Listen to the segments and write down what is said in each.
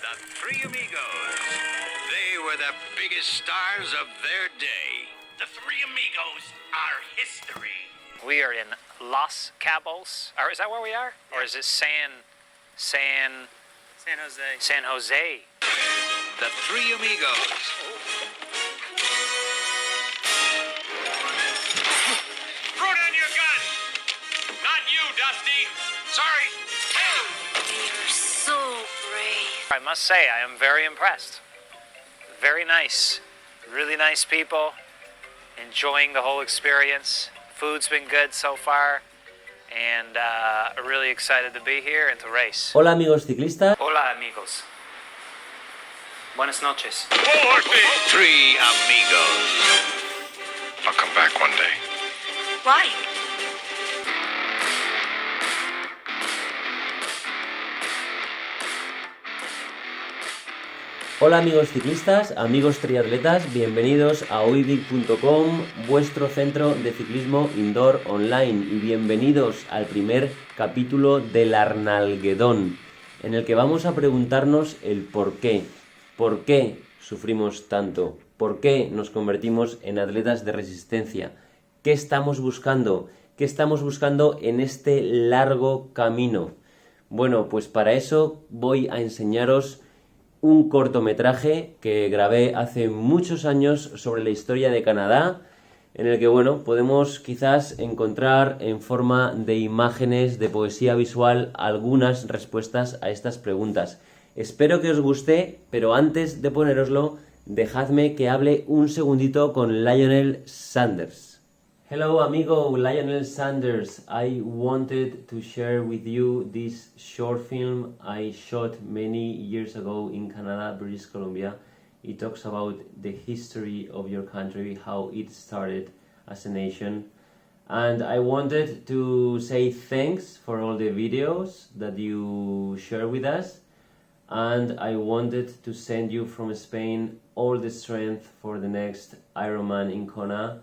The Three Amigos. They were the biggest stars of their day. The Three Amigos are history. We are in Los Cabos. Or is that where we are? Yeah. Or is it San Jose. San Jose. The Three Amigos. Throw down your gun! Not you, Dusty! Sorry! You're so brave. I must say, I am very impressed. Very nice. Really nice people. Enjoying the whole experience. Food's been good so far. And really excited to be here and to race. Hola amigos ciclistas. Hola, amigos. Buenas noches. Three Amigos. I'll come back one day. Why? Hola amigos ciclistas, amigos triatletas, bienvenidos a oidic.com, vuestro centro de ciclismo indoor online, y bienvenidos al primer capítulo del Arnalguedón, en el que vamos a preguntarnos el por qué sufrimos tanto, por qué nos convertimos en atletas de resistencia, qué estamos buscando en este largo camino. Bueno, pues para eso voy a enseñaros un cortometraje que grabé hace muchos años sobre la historia de Canadá, en el que, bueno, podemos quizás encontrar en forma de imágenes, de poesía visual, algunas respuestas a estas preguntas. Espero que os guste, pero antes de ponéroslo, dejadme que hable un segundito con Lionel Sanders. Hello, amigo Lionel Sanders. I wanted to share with you this short film I shot many years ago in Canada, British Columbia. It talks about the history of your country, how it started as a nation. And I wanted to say thanks for all the videos that you share with us. And I wanted to send you from Spain all the strength for the next Ironman in Kona.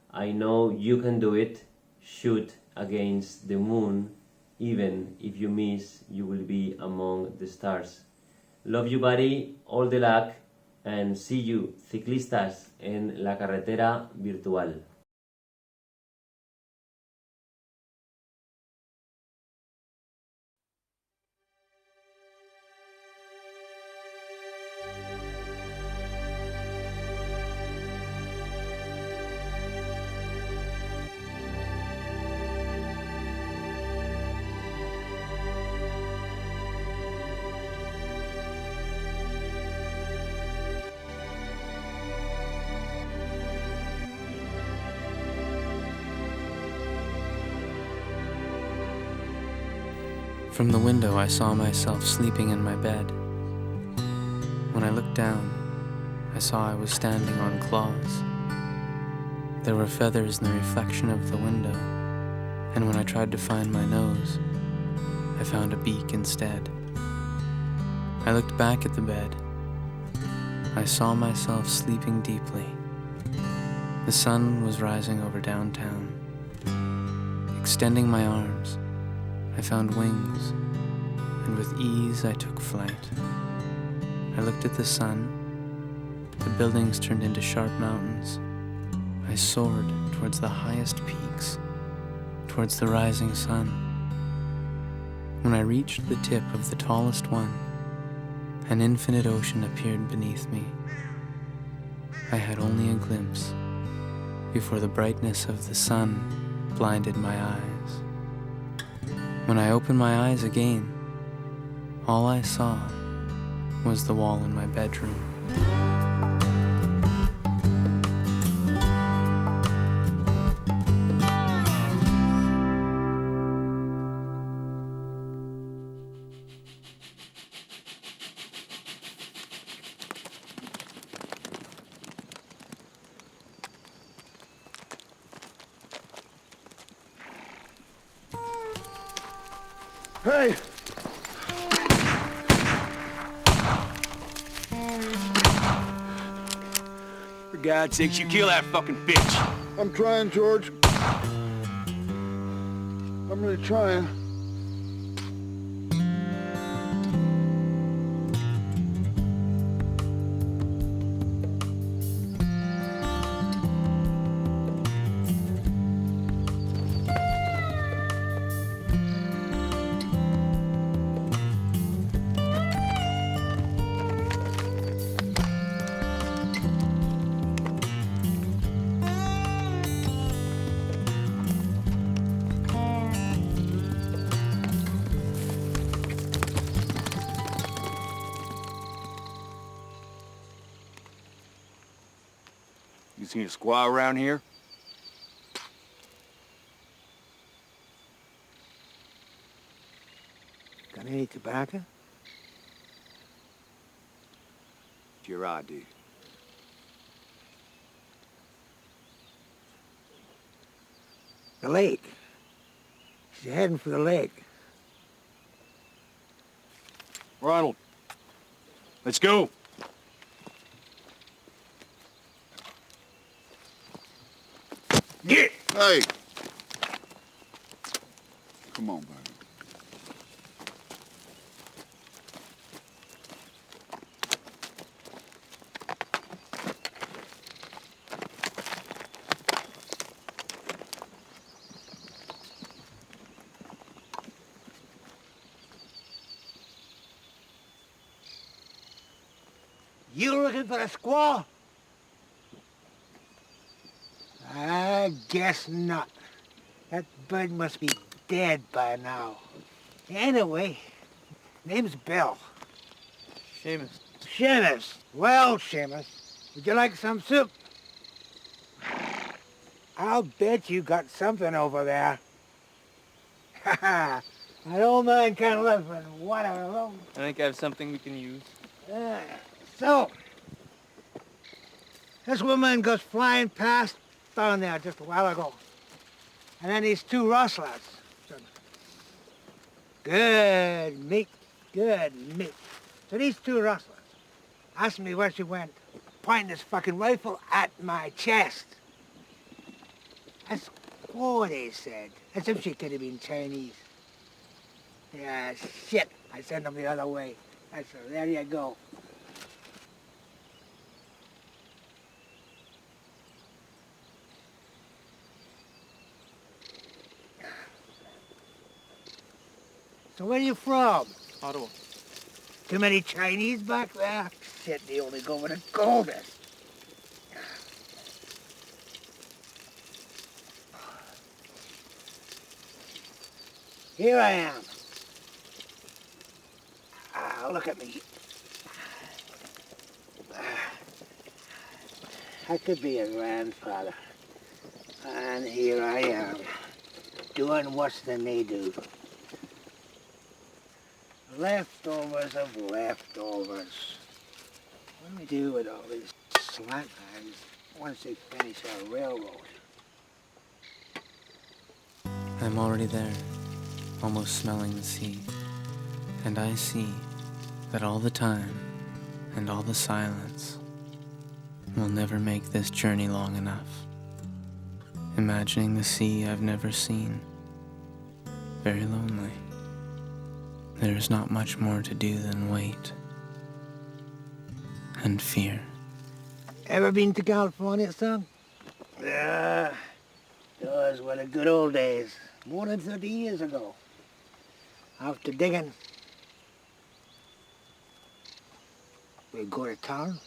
I know you can do it. Shoot against the moon. Even if you miss, you will be among the stars. Love you, buddy. All the luck. And see you, ciclistas, en la carretera virtual. From the window, I saw myself sleeping in my bed. When I looked down, I saw I was standing on claws. There were feathers in the reflection of the window, and when I tried to find my nose, I found a beak instead. I looked back at the bed. I saw myself sleeping deeply. The sun was rising over downtown. Extending my arms, I found wings, and with ease I took flight. I looked at the sun. The buildings turned into sharp mountains. I soared towards the highest peaks, towards the rising sun. When I reached the tip of the tallest one, an infinite ocean appeared beneath me. I had only a glimpse before the brightness of the sun blinded my eyes. When I opened my eyes again, all I saw was the wall in my bedroom. Hey! For God's sakes, you kill that fucking bitch. I'm trying, George. I'm really trying. seen a squaw around here? Got any tobacco? It's your ID. The lake. She's heading for the lake. Ronald, let's go. Get! Hey! Come on, baby. You looking for a squaw? I guess not. That bird must be dead by now. Anyway, name's Bill. Seamus. Seamus. Well, Seamus, would you like some soup? I'll bet you got something over there. Ha ha. An old man can't live in water alone. I think I have something we can use. So, this woman goes flying past down there just a while ago. And then these two rustlers. Good meat, good meat. So these two rustlers asked me where she went, pointing this fucking rifle at my chest. That's what they said, as if she could have been Chinese. Yeah, shit, I sent them the other way. So there you go. So where are you from? Ottawa. Too many Chinese back there? Shit, they only go with the coldest. Here I am. Look at me. I could be a grandfather. And here I am, doing worse than they do. Leftovers of leftovers. What do we do with all these slack bags once they finish our railroad? I'm already there, almost smelling the sea. And I see that all the time and all the silence will never make this journey long enough. Imagining the sea I've never seen, very lonely. There's not much more to do than wait and fear. Ever been to California, son? Yeah, those were the good old days, more than 30 years ago. After digging, we'd go to town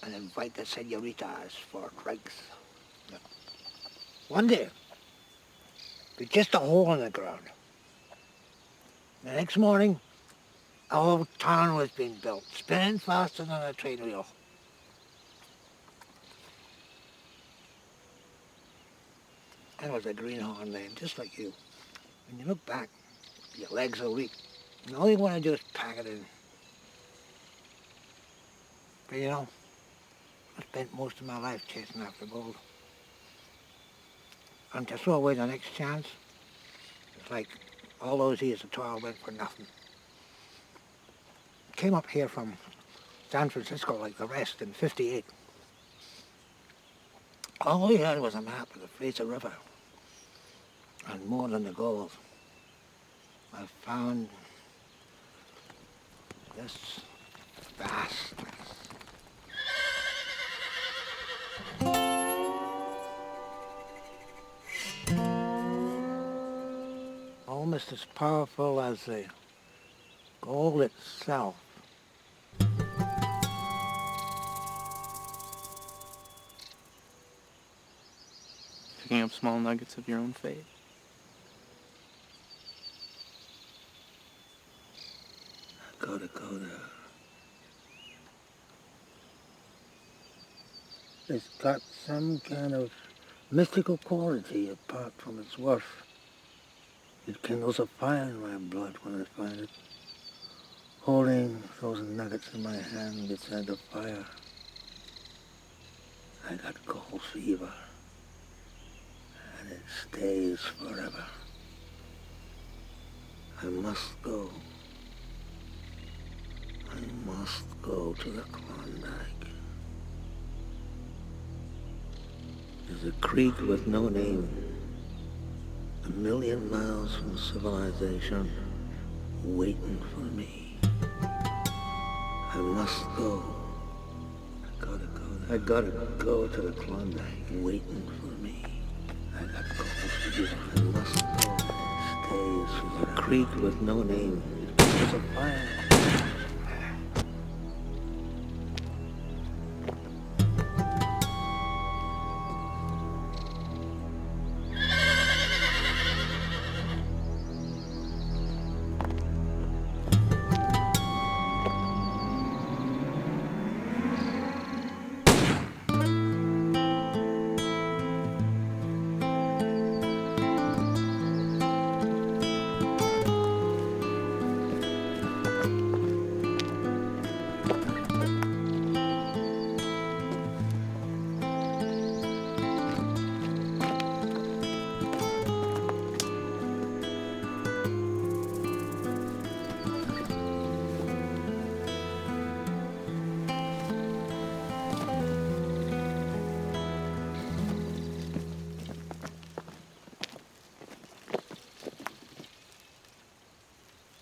and invite the senoritas for drinks. One day, with just a hole in the ground. The next morning, a whole town was being built, spinning faster than a train wheel. And it was a greenhorn lane, just like you. When you look back, your legs are weak. And all you want to do is pack it in. But you know, I spent most of my life chasing after gold. And to throw away the next chance, it's like all those years of toil went for nothing. Came up here from San Francisco like the rest in '58. All we had was a map of the Fraser River. And more than the gold, I found this vastness. Almost as powerful as the gold itself. Picking up small nuggets of your own fate. Go there. There's guts some kind of mystical quality apart from its worth. It kindles a fire in my blood when I find it. Holding those nuggets in my hand beside the fire, I got cold fever, and it stays forever. I must go. I must go to the Klondike. There's a creek with no name, 1,000,000 miles from civilization, waiting for me. I must go. I gotta go to the Klondike, waiting for me. I got cold fever. I must go. Stays from a creek with no name. There's a fire.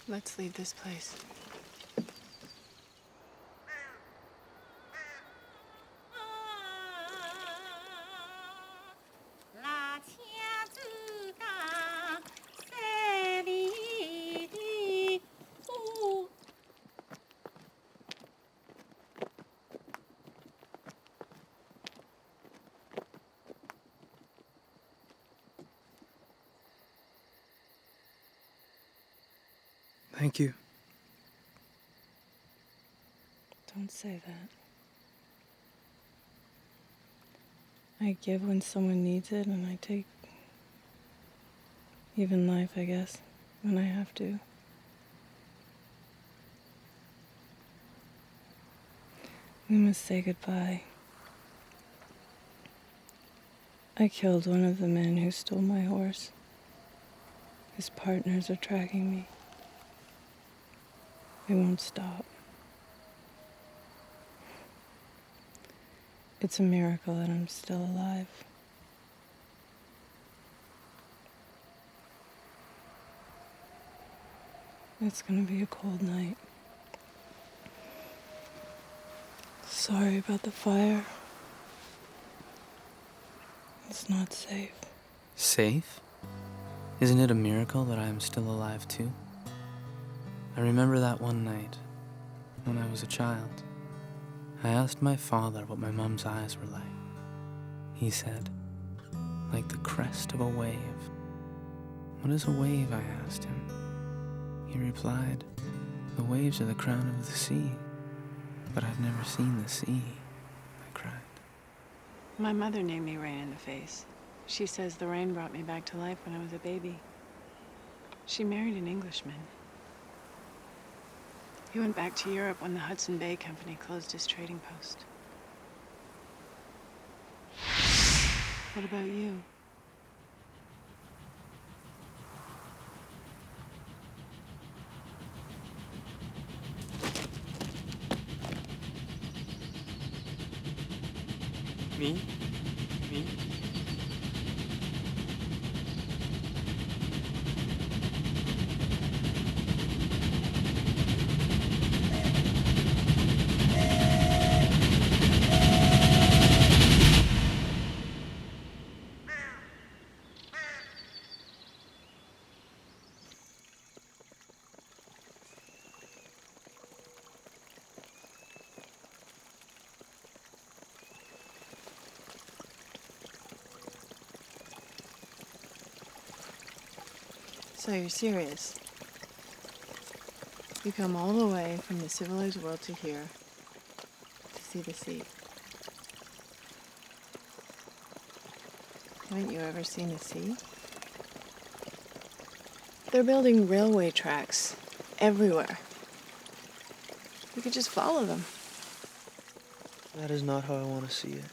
Let's leave this place. Thank you. Don't say that. I give when someone needs it, and I take even life, I guess, when I have to. We must say goodbye. I killed one of the men who stole my horse. His partners are tracking me. They won't stop. It's a miracle that I'm still alive. It's gonna be a cold night. Sorry about the fire. It's not safe. Safe? Isn't it a miracle that I am still alive too? I remember that one night, when I was a child. I asked my father what my mom's eyes were like. He said, like the crest of a wave. What is a wave? I asked him. He replied, the waves are the crown of the sea. But I've never seen the sea, I cried. My mother named me Rain in the Face. She says the rain brought me back to life when I was a baby. She married an Englishman. He went back to Europe when the Hudson Bay Company closed his trading post. What about you? Me? So you're serious? You come all the way from the civilized world to here to see the sea. Haven't you ever seen the sea? They're building railway tracks everywhere. We could just follow them. That is not how I want to see it.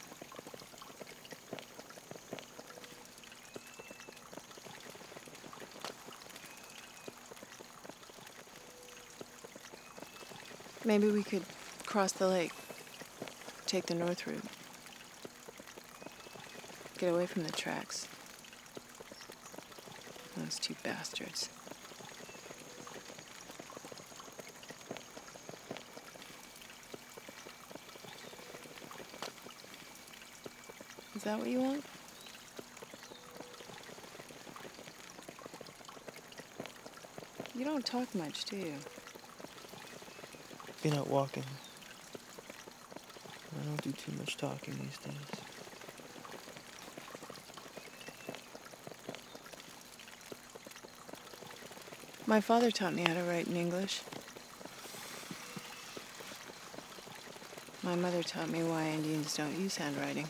Maybe we could cross the lake, take the north route, get away from the tracks. Those two bastards. Is that what you want? You don't talk much, do you? Been out walking. I don't do too much talking these days. My father taught me how to write in English. My mother taught me why Indians don't use handwriting.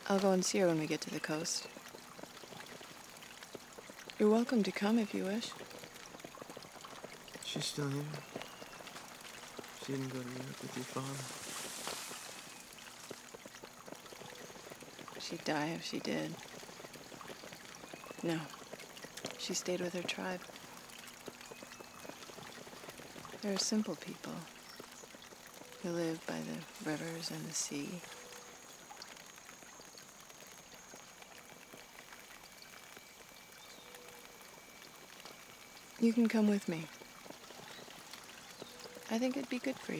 I'll go and see her when we get to the coast. You're welcome to come if you wish. She's still here. She didn't go to Europe with your father. She'd die if she did. No, she stayed with her tribe. They're simple people who live by the rivers and the sea. You can come with me. I think it'd be good for you.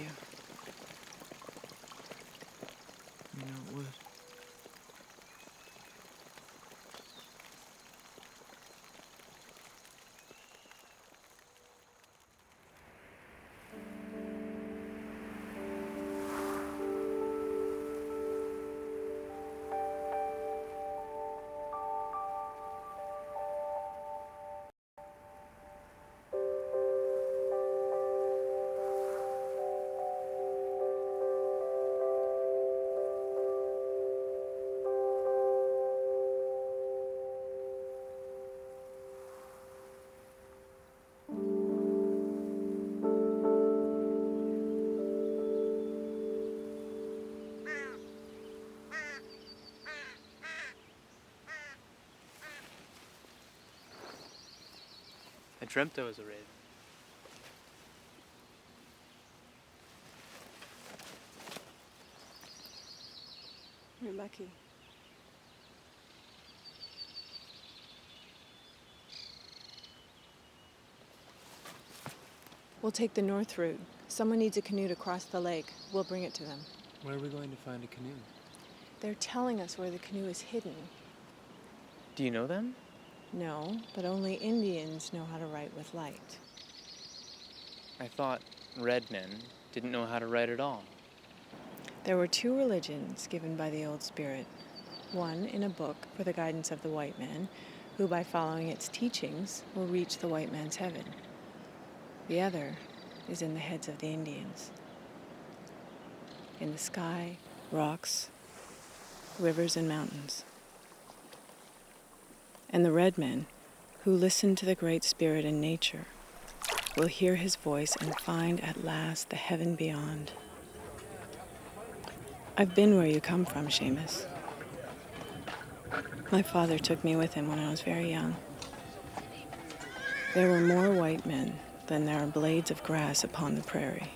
You know it would. I dreamt I was a raven. You're lucky. We'll take the north route. Someone needs a canoe to cross the lake. We'll bring it to them. Where are we going to find a canoe? They're telling us where the canoe is hidden. Do you know them? No, but only Indians know how to write with light. I thought red men didn't know how to write at all. There were two religions given by the Old Spirit. One in a book for the guidance of the white man, who by following its teachings will reach the white man's heaven. The other is in the heads of the Indians. In the sky, rocks, rivers, and mountains. And the red men, who listen to the Great Spirit in nature, will hear his voice and find at last the heaven beyond. I've been where you come from, Seamus. My father took me with him when I was very young. There were more white men than there are blades of grass upon the prairie.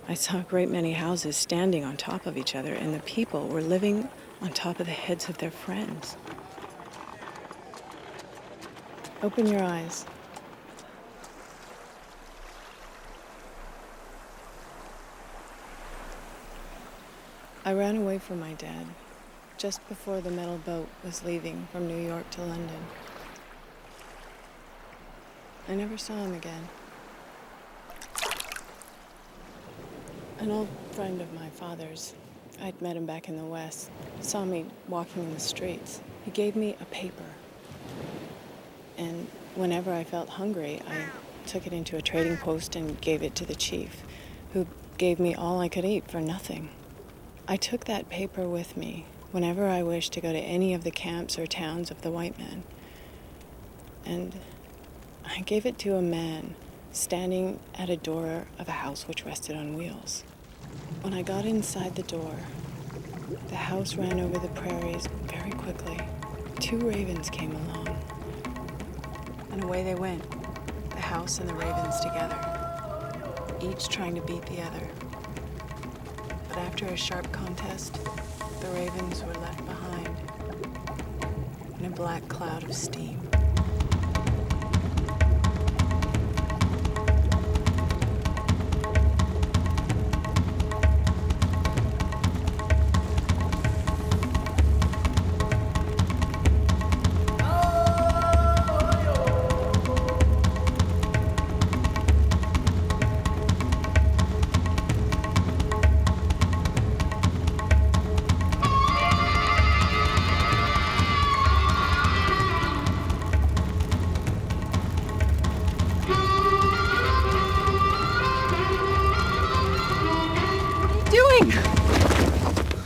I saw a great many houses standing on top of each other, and the people were living on top of the heads of their friends. Open your eyes. I ran away from my dad just before the metal boat was leaving from New York to London. I never saw him again. An old friend of my father's, I'd met him back in the West, saw me walking in the streets. He gave me a paper. And whenever I felt hungry, I took it into a trading post and gave it to the chief, who gave me all I could eat for nothing. I took that paper with me whenever I wished to go to any of the camps or towns of the white man. And I gave it to a man standing at a door of a house which rested on wheels. When I got inside the door, the house ran over the prairies very quickly. 2 ravens came along, and away they went, the house and the ravens together, each trying to beat the other. But after a sharp contest, the ravens were left behind in a black cloud of steam.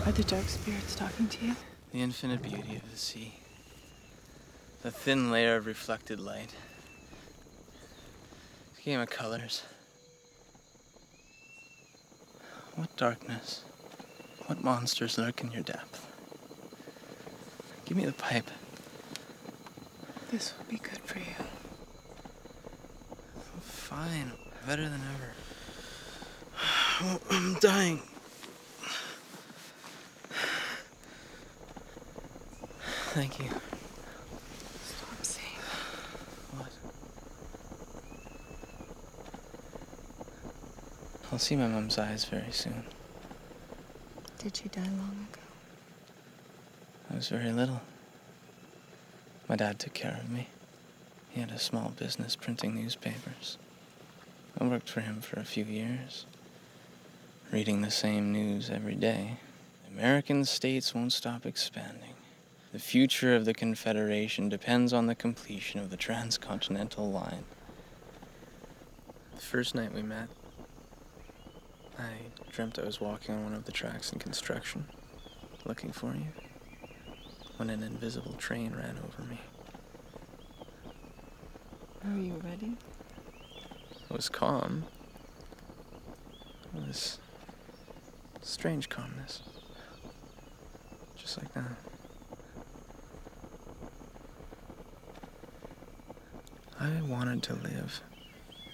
Are the dark spirits talking to you? The infinite beauty of the sea. The thin layer of reflected light. This game of colors. What darkness, what monsters lurk in your depth? Give me the pipe. This will be good for you. Fine, better than ever. I'm dying. Thank you. Stop saying What? I'll see my mom's eyes very soon. Did she die long ago? I was very little. My dad took care of me. He had a small business printing newspapers. I worked for him for a few years, reading the same news every day. The American states won't stop expanding. The future of the Confederation depends on the completion of the transcontinental line. The first night we met, I dreamt I was walking on one of the tracks in construction, looking for you, when an invisible train ran over me. Are you ready? It was calm. It was strange calmness. Just like that. I wanted to live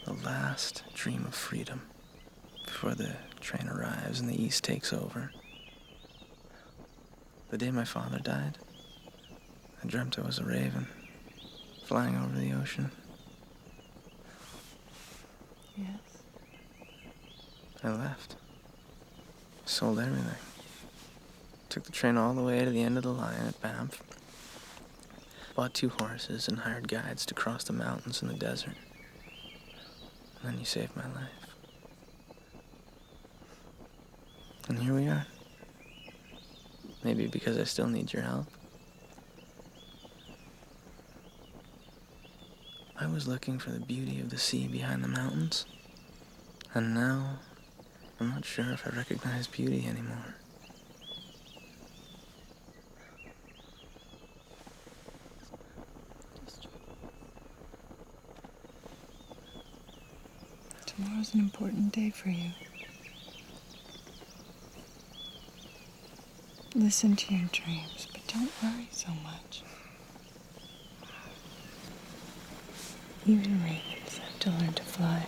the last dream of freedom before the train arrives and the East takes over. The day my father died, I dreamt I was a raven flying over the ocean. Yes. I left. Sold everything. Took the train all the way to the end of the line at Banff. Bought 2 horses and hired guides to cross the mountains and the desert. And then you saved my life. And here we are. Maybe because I still need your help. I was looking for the beauty of the sea behind the mountains. And now, I'm not sure if I recognize beauty anymore. Tomorrow's an important day for you. Listen to your dreams, but don't worry so much. Even ravens have to learn to fly.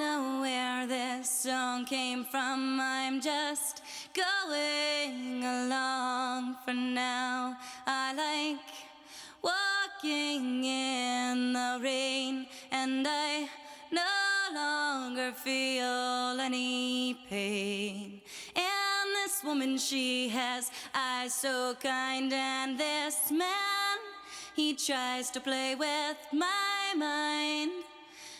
know where this song came from. I'm just going along for now. I like walking in the rain, and I no longer feel any pain. And this woman, she has eyes so kind, and this man, he tries to play with my mind.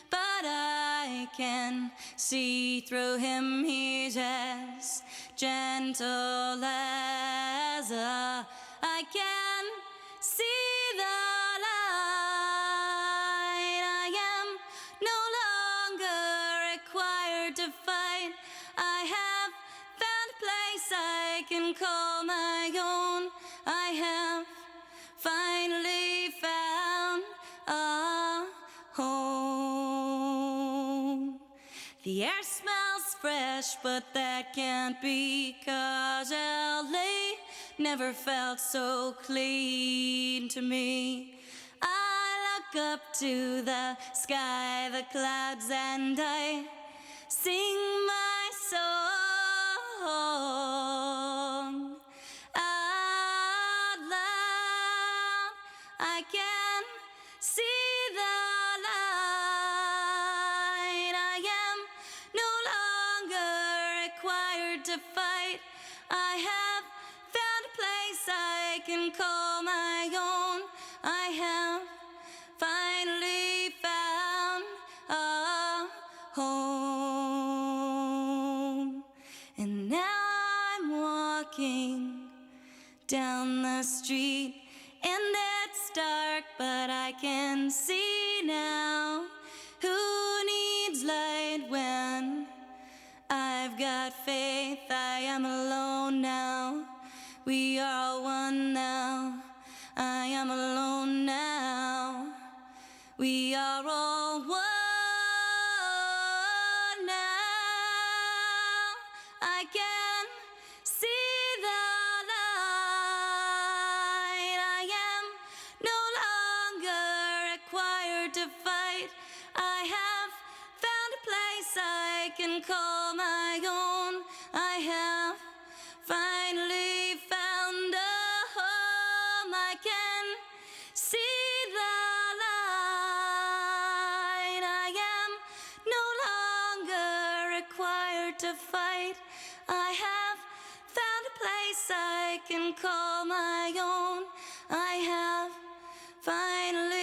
But I can see through him, he's as gentle as I can see the light. I am no longer required to fight. I have found a place I can call my own. I have finally found a home. The air smells fresh, but that can't be 'cause LA never felt so clean to me. I look up to the sky, the clouds, and I sing my song out loud. I can see the light. I am no longer required to fight. I have found a place I can call my own. I have finally found a home. And now I'm walking down the street, and it's dark, but I can see now who needs light when I've got faith. I am alone now. We are all one now. I am alone now. We are all one now. I can see the light. I am no longer required to fight. I have found a place I can call my own. I have finally found a home. I can see the light. I am no longer required to fight. I have found a place I can call my own. I have finally